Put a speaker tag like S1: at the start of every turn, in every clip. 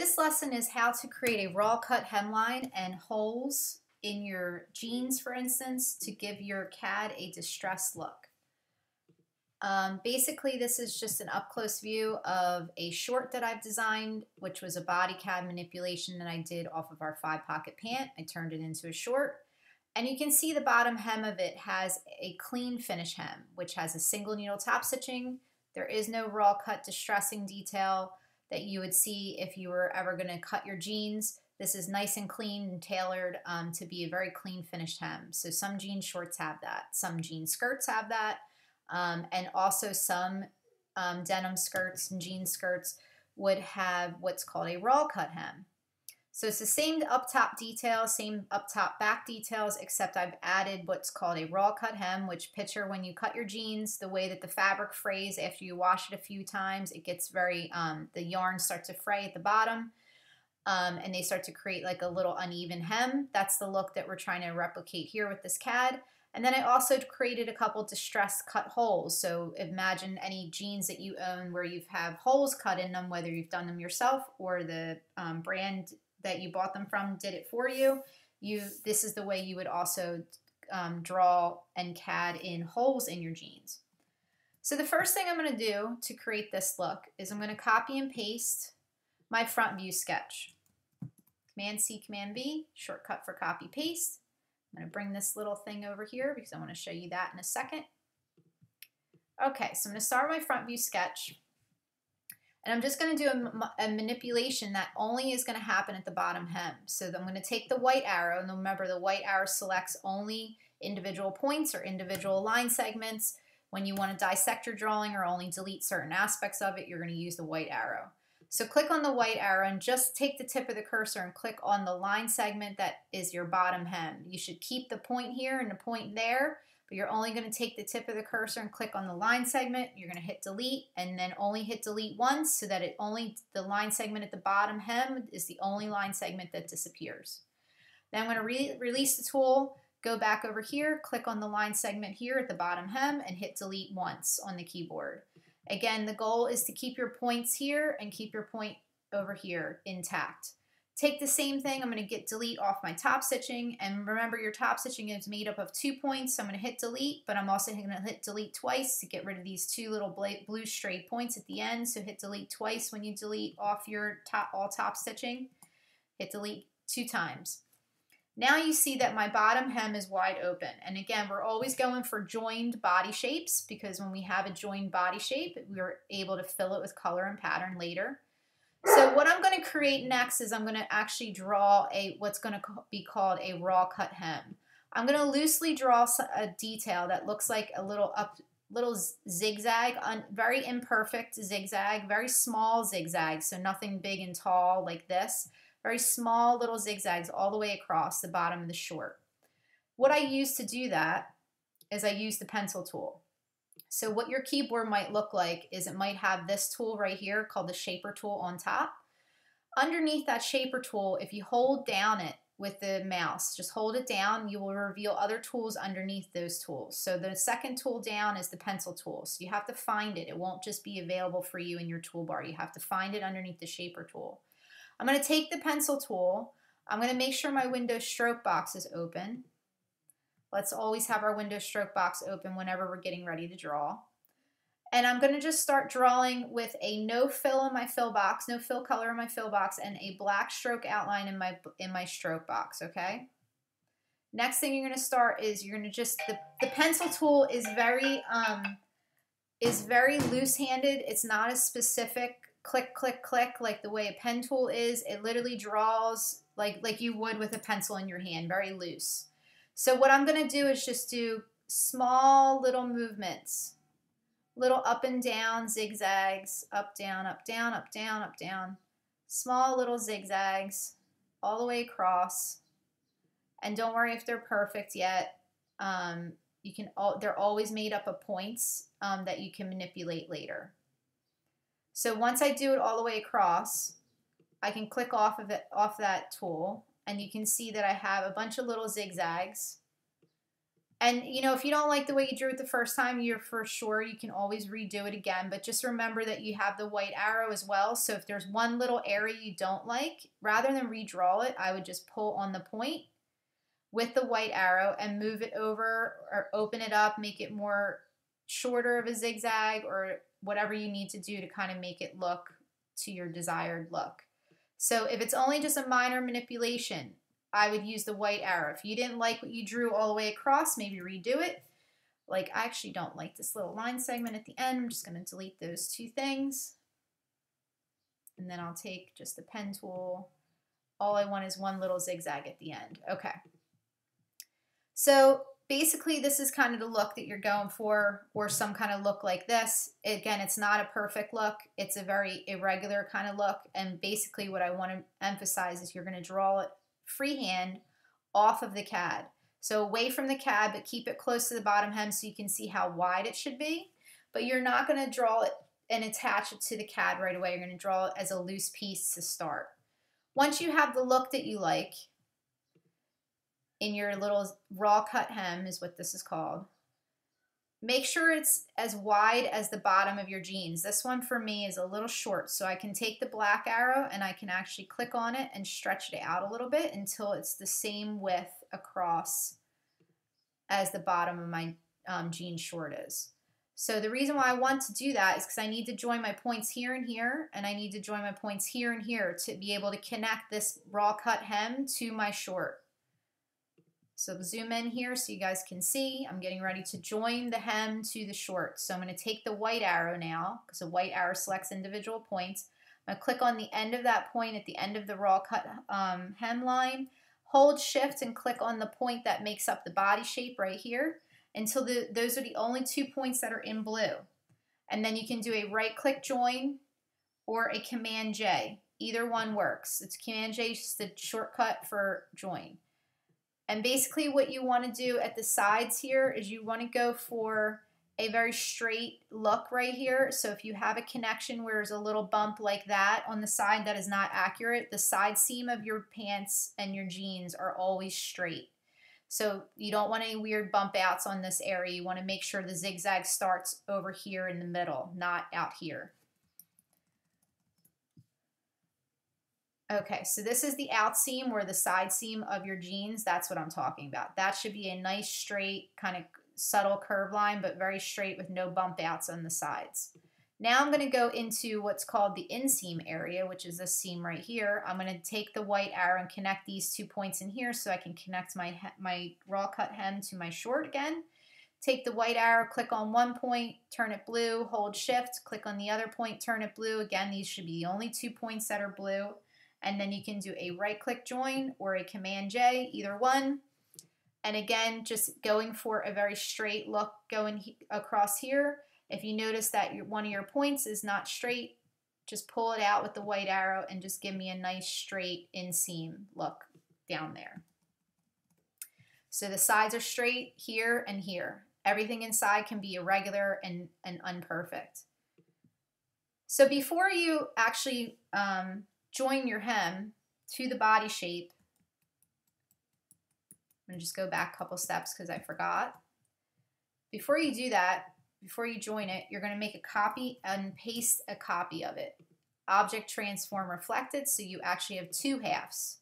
S1: This lesson is how to create a raw cut hemline and holes in your jeans, for instance, to give your CAD a distressed look. Basically, this is just an up-close view of a short that I've designed, which was a body CAD manipulation that I did off of our 5-pocket pant. I turned it into a short. And you can see the bottom hem of it has a clean finish hem, which has a single needle top stitching. There is no raw cut distressing detail that you would see if you were ever going to cut your jeans. This is nice and clean and tailored to be a very clean finished hem. So some jean shorts have that. Some jean skirts have that. And also some denim skirts and jean skirts would have what's called a raw cut hem. So it's the same up top details, same up top back details, except I've added what's called a raw cut hem, which picture when you cut your jeans, the way that the fabric frays after you wash it a few times, it gets very, the yarn starts to fray at the bottom, and they start to create like a little uneven hem. That's the look that we're trying to replicate here with this CAD. And then I also created a couple distressed cut holes. So imagine any jeans that you own where you have holes cut in them, whether you've done them yourself or the brand that you bought them from did it for you. This is the way you would also draw and CAD in holes in your jeans. So the first thing I'm going to do to create this look is I'm going to copy and paste my front view sketch. Command C, Command V, shortcut for copy paste. I'm going to bring this little thing over here because I want to show you that in a second. Okay, so I'm going to start my front view sketch. And I'm just going to do a manipulation that only is going to happen at the bottom hem. So I'm going to take the white arrow, and remember the white arrow selects only individual points or individual line segments. When you want to dissect your drawing or only delete certain aspects of it, you're going to use the white arrow. So click on the white arrow and just take the tip of the cursor and click on the line segment that is your bottom hem. You should keep the point here and the point there, but you're only going to take the tip of the cursor and click on the line segment. You're going to hit delete and then only hit delete once so that the line segment at the bottom hem is the only line segment that disappears. Then I'm going to release the tool, go back over here, click on the line segment here at the bottom hem and hit delete once on the keyboard. Again, the goal is to keep your points here and keep your point over here intact. Take the same thing, I'm going to get delete off my top stitching, and remember your top stitching is made up of 2 points, so I'm going to hit delete, but I'm also going to hit delete twice to get rid of these 2 little blue straight points at the end, so hit delete twice when you delete off your all top stitching. Hit delete 2 times. Now you see that my bottom hem is wide open, and again we're always going for joined body shapes because when we have a joined body shape we're able to fill it with color and pattern later. So what I'm going to create next is I'm going to actually draw what's going to be called a raw cut hem. I'm going to loosely draw a detail that looks like a little zigzag, very imperfect zigzag, very small zigzag, so nothing big and tall like this. Very small little zigzags all the way across the bottom of the short. What I use to do that is I use the pencil tool. So what your keyboard might look like is it might have this tool right here called the shaper tool on top. Underneath that shaper tool, if you hold down it with the mouse, just hold it down, you will reveal other tools underneath those tools. So the second tool down is the pencil tool. So you have to find it. It won't just be available for you in your toolbar. You have to find it underneath the shaper tool. I'm going to take the pencil tool. I'm going to make sure my Windows stroke box is open. Let's always have our Windows stroke box open whenever we're getting ready to draw. And I'm going to just start drawing with a no fill in my fill box, no fill color in my fill box, and a black stroke outline in my stroke box, okay? Next thing you're going to start is you're going to just, the pencil tool is very loose-handed. It's not as specific. Click, click, click, like the way a pen tool is. It literally draws like you would with a pencil in your hand, very loose. So what I'm going to do is just do small little movements, little up and down zigzags, up, down, up, down, up, down, up, down, small little zigzags all the way across. And don't worry if they're perfect yet. They're always made up of points that you can manipulate later. So once I do it all the way across, I can click off that tool, and you can see that I have a bunch of little zigzags, And, you know, if you don't like the way you drew it the first time, you're for sure, you can always redo it again. But just remember that you have the white arrow as well. So if there's one little area you don't like, rather than redraw it, I would just pull on the point with the white arrow and move it over or open it up, make it more shorter of a zigzag or whatever you need to do to kind of make it look to your desired look. So if it's only just a minor manipulation, I would use the white arrow. If you didn't like what you drew all the way across, maybe redo it. Like, I actually don't like this little line segment at the end. I'm just going to delete those two things. And then I'll take just the pen tool. All I want is one little zigzag at the end. Okay. So basically, this is kind of the look that you're going for, or some kind of look like this. Again, it's not a perfect look. It's a very irregular kind of look. And basically what I want to emphasize is you're going to draw it freehand off of the CAD. So away from the CAD, but keep it close to the bottom hem so you can see how wide it should be. But you're not going to draw it and attach it to the CAD right away. You're going to draw it as a loose piece to start. Once you have the look that you like in your little raw cut hem, is what this is called, make sure it's as wide as the bottom of your jeans. This one for me is a little short, so I can take the black arrow and I can actually click on it and stretch it out a little bit until it's the same width across as the bottom of my jean short is. So the reason why I want to do that is because I need to join my points here and here, and I need to join my points here and here to be able to connect this raw cut hem to my short. So zoom in here so you guys can see. I'm getting ready to join the hem to the short. So I'm going to take the white arrow now, because the white arrow selects individual points. I'm going to click on the end of that point at the end of the raw cut hemline. Hold shift and click on the point that makes up the body shape right here until those are the only 2 points that are in blue. And then you can do a right click join or a Command J. Either one works. It's Command J, just the shortcut for join. And basically what you want to do at the sides here is you want to go for a very straight look right here. So if you have a connection where there's a little bump like that on the side that is not accurate, the side seam of your pants and your jeans are always straight. So you don't want any weird bump outs on this area. You want to make sure the zigzag starts over here in the middle, not out here. Okay, so this is the out seam or the side seam of your jeans. That's what I'm talking about. That should be a nice straight kind of subtle curve line, but very straight with no bump outs on the sides. Now I'm going to go into what's called the inseam area, which is this seam right here. I'm going to take the white arrow and connect these 2 points in here so I can connect my raw cut hem to my short again. Take the white arrow, click on one point, turn it blue, hold shift, click on the other point, turn it blue. Again, these should be the only 2 points that are blue. And then you can do a right click join or a Command J, either one. And again, just going for a very straight look going across here. If you notice that one of your points is not straight, just pull it out with the white arrow and just give me a nice straight inseam look down there. So the sides are straight here and here. Everything inside can be irregular and unperfect. So before you actually join your hem to the body shape, I'm going to just go back a couple steps because I forgot. Before you do that, before you join it, you're going to make a copy and paste a copy of it. Object transform reflected, so you actually have 2 halves.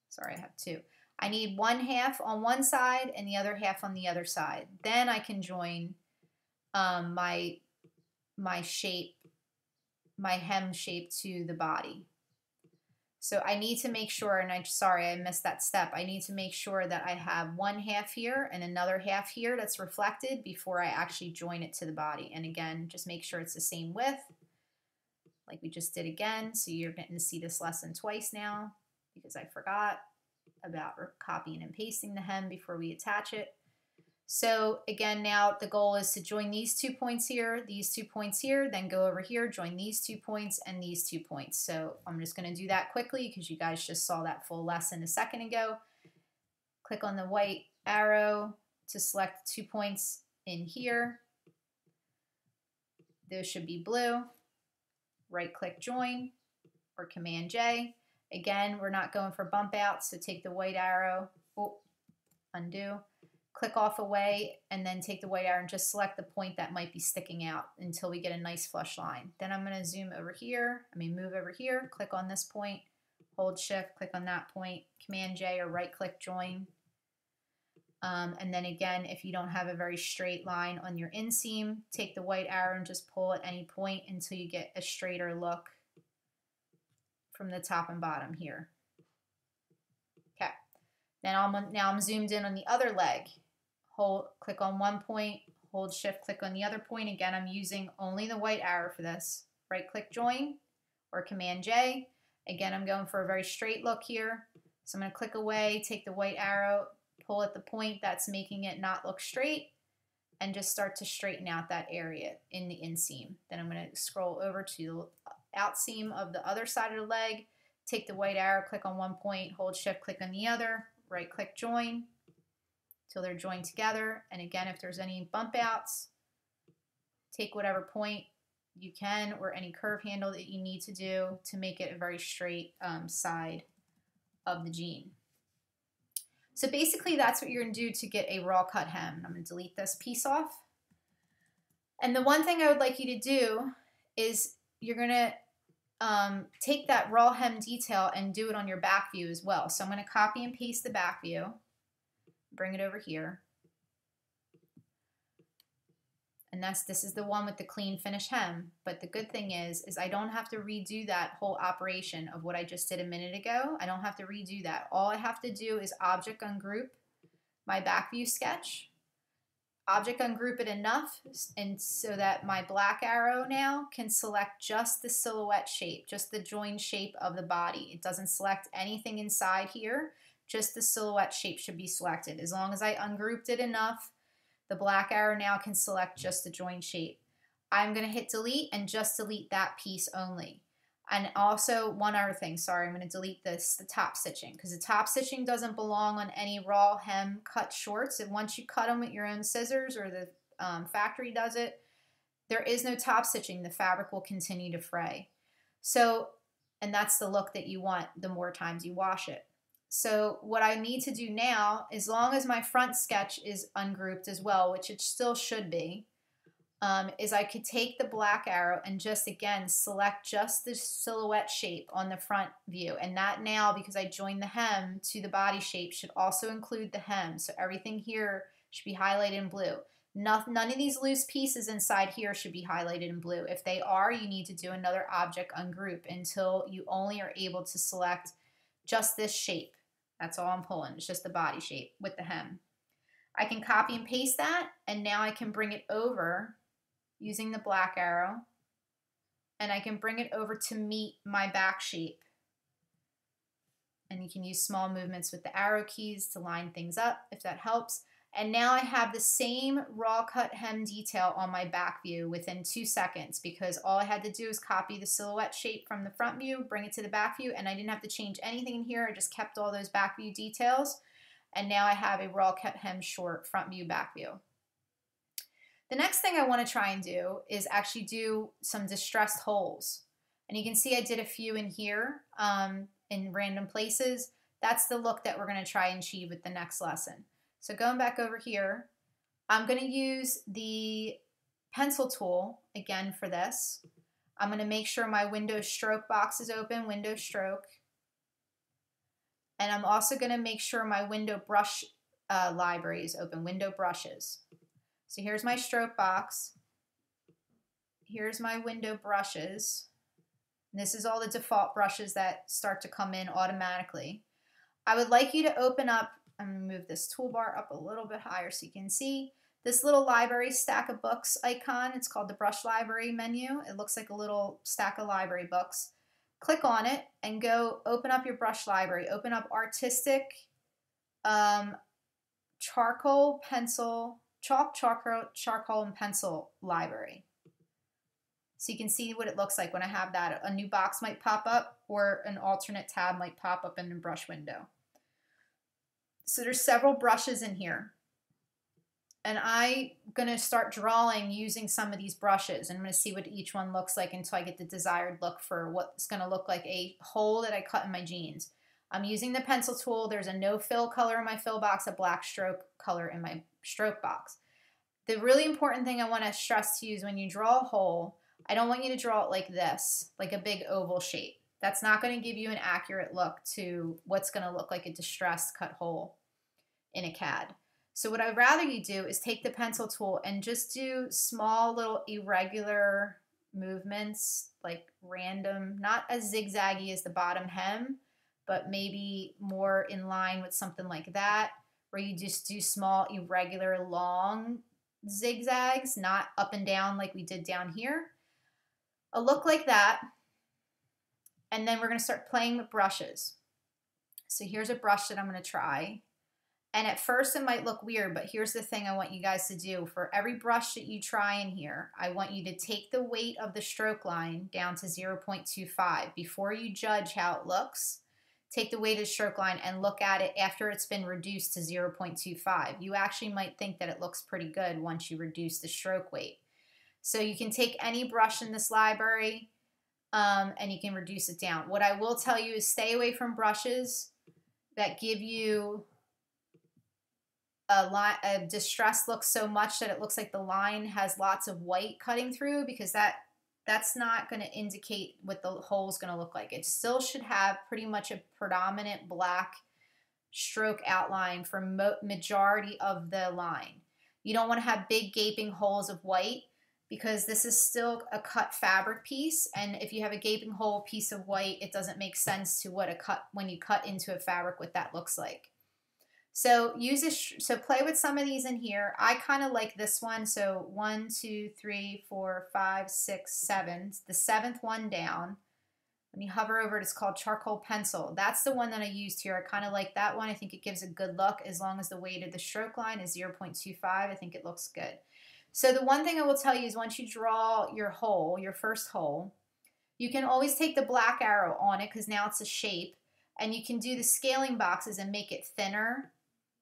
S1: Sorry, I have 2. I need 1 half on one side and the other half on the other side. Then I can join my shape, my hem shape to the body. So I need to make sure, and sorry I missed that step, I need to make sure that I have 1 half here and another half here that's reflected before I actually join it to the body. And again, just make sure it's the same width, like we just did again. So you're getting to see this lesson twice now because I forgot about copying and pasting the hem before we attach it. So again, now the goal is to join these 2 points here, these 2 points here, then go over here, join these 2 points and these 2 points. So I'm just going to do that quickly because you guys just saw that full lesson a second ago. Click on the white arrow to select 2 points in here. Those should be blue. Right click join or Command J. Again, we're not going for bump outs, so take the white arrow, undo. click off away, and then take the white arrow and just select the point that might be sticking out until we get a nice flush line. Then I'm going to zoom over here, move over here, click on this point, hold shift, click on that point, Command J or right click join. And then again, if you don't have a very straight line on your inseam, take the white arrow and just pull at any point until you get a straighter look from the top and bottom here. Okay, now I'm zoomed in on the other leg. Click on one point, hold shift, click on the other point. Again, I'm using only the white arrow for this. Right click join or Command J. Again, I'm going for a very straight look here. So I'm going to click away, take the white arrow, pull at the point that's making it not look straight, and just start to straighten out that area in the inseam. Then I'm going to scroll over to the outseam of the other side of the leg, take the white arrow, click on one point, hold shift, click on the other, right click join till they're joined together. And again, if there's any bump outs, take whatever point you can or any curve handle that you need to do to make it a very straight side of the jean. So basically that's what you're going to do to get a raw cut hem. I'm going to delete this piece off. And the one thing I would like you to do is you're going to take that raw hem detail and do it on your back view as well. So I'm going to copy and paste the back view, bring it over here. And this is the one with the clean finish hem. But the good thing is I don't have to redo that whole operation of what I just did a minute ago. I don't have to redo that. All I have to do is object ungroup my back view sketch, object ungroup it enough and so that my black arrow now can select just the silhouette shape, just the joined shape of the body. It doesn't select anything inside here, just the silhouette shape should be selected. As long as I ungrouped it enough, the black arrow now can select just the joint shape. I'm going to hit delete and just delete that piece only. And also one other thing, sorry, I'm going to delete the top stitching because the top stitching doesn't belong on any raw hem cut shorts. And once you cut them with your own scissors or the factory does it, there is no top stitching. The fabric will continue to fray. So, and that's the look that you want the more times you wash it. So what I need to do now, as long as my front sketch is ungrouped as well, which it still should be, is I could take the black arrow and just again select just the silhouette shape on the front view. And that now, because I joined the hem to the body shape, should also include the hem. So everything here should be highlighted in blue. None of these loose pieces inside here should be highlighted in blue. If they are, you need to do another object ungroup until you only are able to select just this shape. That's all I'm pulling. It's just the body shape with the hem. I can copy and paste that, and now I can bring it over using the black arrow, and I can bring it over to meet my back shape. And you can use small movements with the arrow keys to line things up if that helps. And now I have the same raw cut hem detail on my back view within 2 seconds because all I had to do is copy the silhouette shape from the front view, bring it to the back view, and I didn't have to change anything in here. I just kept all those back view details. And now I have a raw cut hem short front view, back view. The next thing I want to try and do is actually do some distressed holes. And you can see I did a few in here in random places. That's the look that we're going to try and achieve with the next lesson. So going back over here, I'm going to use the pencil tool again for this. I'm going to make sure my window stroke box is open, window stroke. And I'm also going to make sure my window brush library is open, window brushes. So here's my stroke box. Here's my window brushes. And this is all the default brushes that start to come in automatically. I would like you to open up, I'm going to move this toolbar up a little bit higher so you can see this little library stack of books icon. It's called the brush library menu. It looks like a little stack of library books. Click on it and go open up your brush library. Open up artistic charcoal, pencil, charcoal and pencil library. So you can see what it looks like when I have that. A new box might pop up or an alternate tab might pop up in the brush window. So there's several brushes in here. And I'm going to start drawing using some of these brushes. And I'm going to see what each one looks like until I get the desired look for what's going to look like a hole that I cut in my jeans. I'm using the pencil tool. There's a no fill color in my fill box, a black stroke color in my stroke box. The really important thing I want to stress to you is when you draw a hole, I don't want you to draw it like this, like a big oval shape. That's not going to give you an accurate look to what's going to look like a distressed cut hole in a CAD. So what I'd rather you do is take the pencil tool and just do small little irregular movements, like random, not as zigzaggy as the bottom hem, but maybe more in line with something like that, where you just do small, irregular, long zigzags, not up and down like we did down here. A look like that. And then we're going to start playing with brushes. So here's a brush that I'm going to try. And at first it might look weird, but here's the thing I want you guys to do. For every brush that you try in here, I want you to take the weight of the stroke line down to 0.25. Before you judge how it looks, take the weight of the stroke line and look at it after it's been reduced to 0.25. You actually might think that it looks pretty good once you reduce the stroke weight. So you can take any brush in this library and you can reduce it down. What I will tell you is stay away from brushes that give you a distressed look so much that it looks like the line has lots of white cutting through, because that's not going to indicate what the hole is going to look like. It still should have pretty much a predominant black stroke outline for majority of the line. You don't want to have big gaping holes of white, because this is still a cut fabric piece, and if you have a gaping hole piece of white, it doesn't make sense to when you cut into a fabric what that looks like. So play with some of these in here. I kind of like this one. So 1, 2, 3, 4, 5, 6, 7. The 7th one down. When you hover over it, it's called charcoal pencil. That's the one that I used here. I kind of like that one. I think it gives a good look as long as the weight of the stroke line is 0.25. I think it looks good. So the one thing I will tell you is once you draw your hole, your first hole, you can always take the black arrow on it because now it's a shape, and you can do the scaling boxes and make it thinner,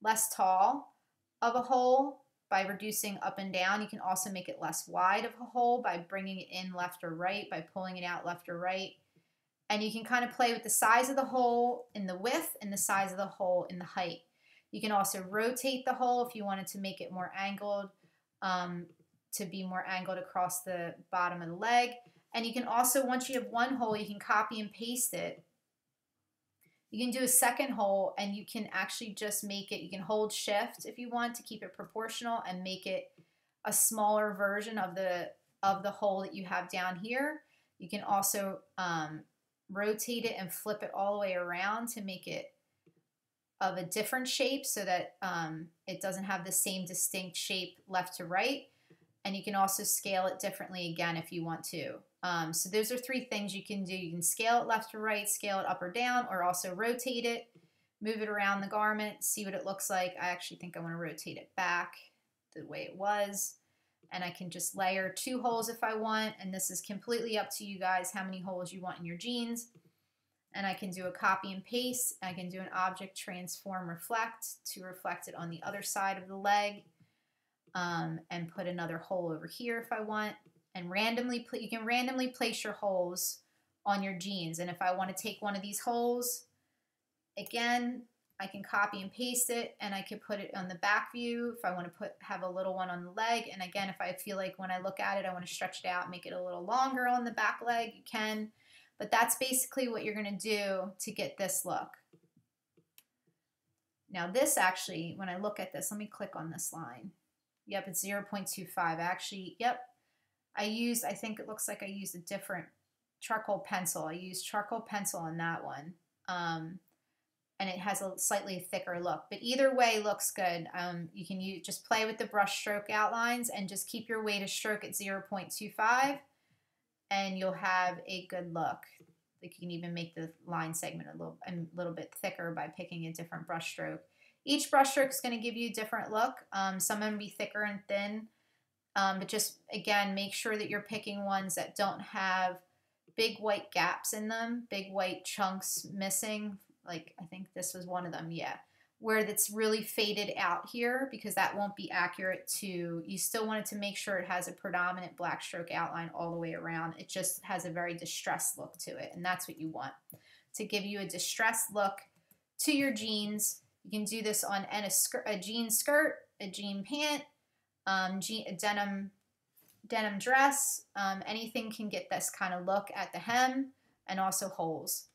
S1: less tall of a hole by reducing up and down. You can also make it less wide of a hole by bringing it in left or right, by pulling it out left or right. And you can kind of play with the size of the hole in the width and the size of the hole in the height. You can also rotate the hole if you wanted to make it more angled, to be more angled across the bottom of the leg. And you can also, once you have one hole, you can copy and paste it. You can do a second hole and you can actually just make it, you can hold shift if you want to keep it proportional and make it a smaller version of the hole that you have down here. You can also rotate it and flip it all the way around to make it of a different shape so that it doesn't have the same distinct shape left to right. And you can also scale it differently again if you want to. So those are 3 things you can do. You can scale it left to right, scale it up or down, or also rotate it, move it around the garment, see what it looks like. I actually think I want to rotate it back the way it was. And I can just layer 2 holes if I want. And this is completely up to you guys how many holes you want in your jeans. And I can do a copy and paste. I can do an object transform reflect to reflect it on the other side of the leg. And put another hole over here if I want. And you can randomly place your holes on your jeans. And if I want to take one of these holes, again, I can copy and paste it, and I can put it on the back view if I want to have a little one on the leg. And again, if I feel like when I look at it, I want to stretch it out, make it a little longer on the back leg, you can. But that's basically what you're going to do to get this look. Now this actually, when I look at this, let me click on this line. Yep, it's 0.25. Actually, yep. I think it looks like I used a different charcoal pencil. I used charcoal pencil on that one. And it has a slightly thicker look. But either way looks good. You can just play with the brush stroke outlines and just keep your weight of stroke at 0.25 and you'll have a good look. Like you can even make the line segment a little bit thicker by picking a different brush stroke. Each brush stroke is going to give you a different look. Some of them be thicker and thin. But just, again, make sure that you're picking ones that don't have big white gaps in them, big white chunks missing. Like, I think this was one of them, yeah. Where it's really faded out here, because that won't be accurate to, you still want it to make sure it has a predominant black stroke outline all the way around. It just has a very distressed look to it, and that's what you want. To give you a distressed look to your jeans. You can do this on a jean skirt, a jean pant, a denim dress. Anything can get this kind of look at the hem, and also holes.